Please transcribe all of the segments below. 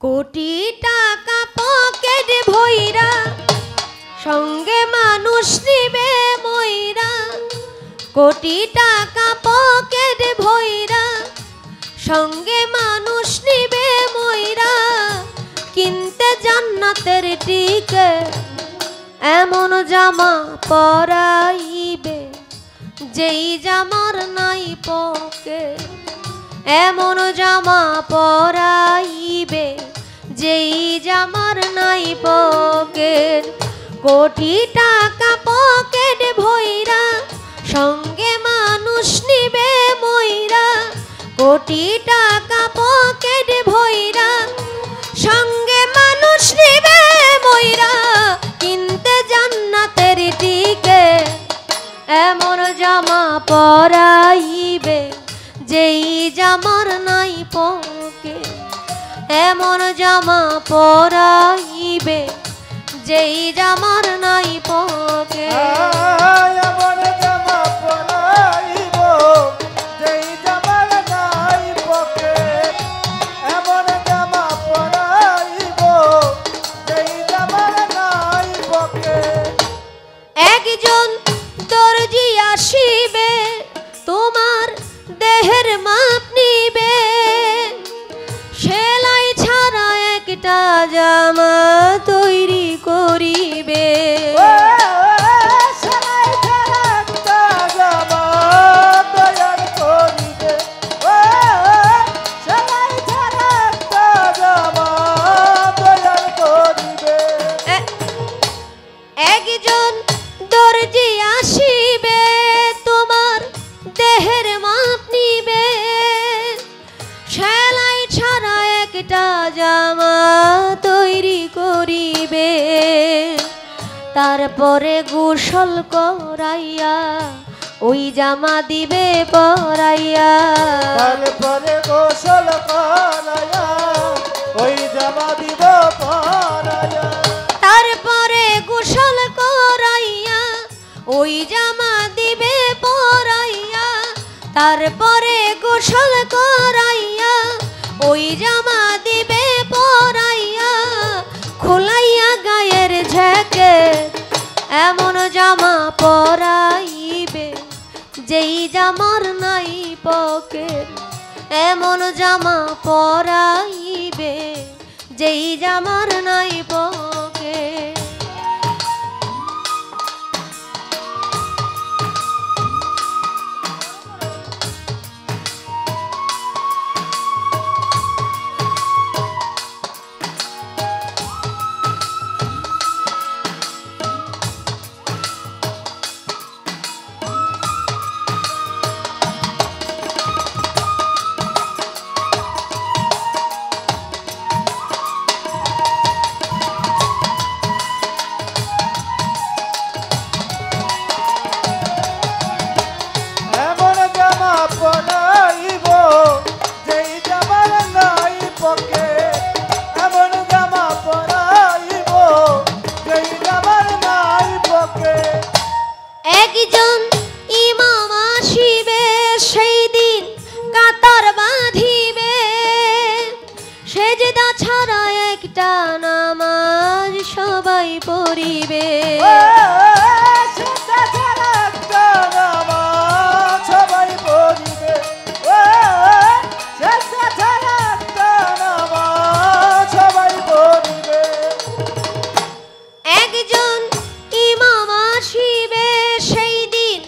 কোটি টাকা পকেট ভইরা সঙ্গে মানুষ নিবে মইরা, কোটি টাকা পকেট ভইরা সঙ্গে মানুষ নিবে মইরা, কিনতে জান্নাতের টিকিট এমন জামা পরাইবে যেই জামার নাই পকেট, এমন জামা পরাইবে যেই জামার নাই পকেট। কোটি টাকা পকেট ভইরা সঙ্গে মানুষ নিবে মইরা, কোটি টাকা পকেট ভইরা সঙ্গে মানুষ নিবে মইরা, কিনতে জান্নাতের টিকিট এমন জামা পরাইবে যেই জামার নাই পকেট, এমন জামা পরাইবে যেই জামার নাই পকেট। একজন দর্জি আসিবে তোমার দেহের মাপ নিবে, সেলাই ছাড়া একটা জামা তৈরি করিবে। একজন দর্জি আসিবে তোমার দেহের মাপ নিবে, সেলাই ছাড়া একটা জামা তৈরি করিবে। তারপরে গোসল করাইয়া ওই জামা দিবে পরাইয়া, তারপরে গোসল করাইয়া ওই জামা দিব পরাইয়া, তারপরে গোসল করাইয়া ওই জামা দিবে পরাইয়া, তারপরে গোসল করাইয়া ওই জামা দিবে পরাইয়া, খোলাইয়া গায়ের জ্যাকেট এমন জামা পরাইবে যেই জামার নাই পকেট, এমন জামা পরাইবে যেই জামার নাই পকেট। একজন ইমাম আসিবে সেই দিন কাতার বাঁধিবে, সেজদা ছাড়া একটা নামাজ সবাই পড়িবে। একজন ইমাম আসিবে সেই দিন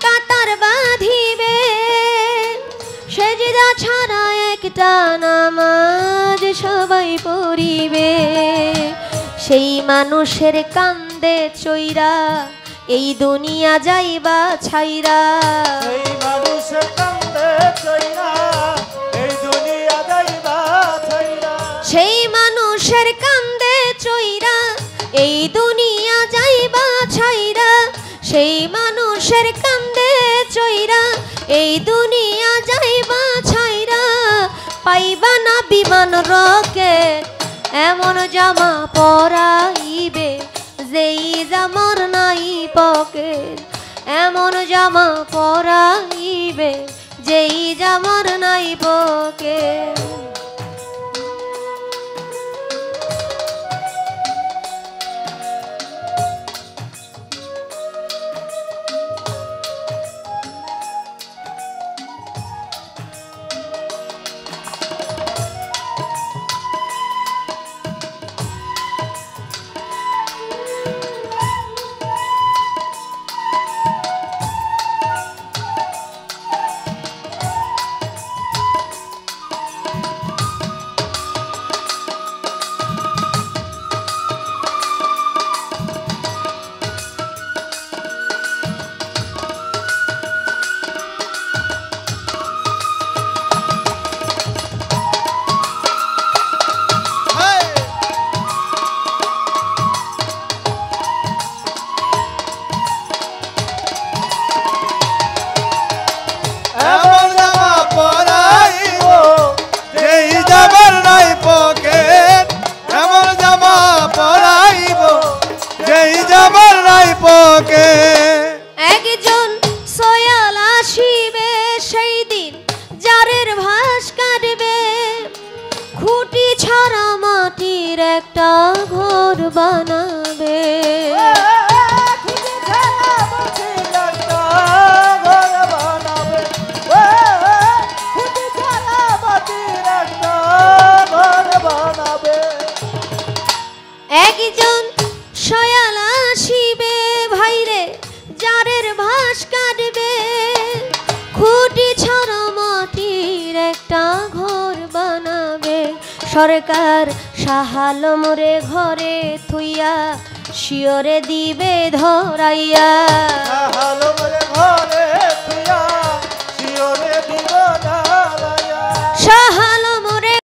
কাতার বাঁধিবে, সেজদা ছাড়া একটা নামাজ সবাই পড়িবে। সেই মানুষের কান্দে চইরা এই দুনিয়া যাইবা ছাইরা, সেই মানুষের কান্দে চইরা এই দুনিয়া যাইবা ছাইরা, সেই মানুষের কান্দে চইরা এই দুনিয়া যাইবা ছাইরা, সেই মানুষের কান্দে চইরা এই দুনিয়া যাইবা ছাইরা, পাইবা না বিমান রকেট এমন জামা পরাইবে যেই জামার নাই পকেট, এমন জামা পরাইবে যেই জামার নাই পকেট। মাটির একটা ঘর বানাবে। খুঁটি ছাড়া মাটির একটা ঘর বানাবে, খুঁটি ছাড়া মাটির একটা ঘর বানাবে। একজন শয়াল আসিবে ভাইরে জারের ভাস কাটবে, খুঁটি ছাড়া মাটির একটা ঘর বানাবে। সরকার সাহালমরে ঘরে থুইয়া শিওরে দিবে ধরাইয়া, সাহালমরে ঘরে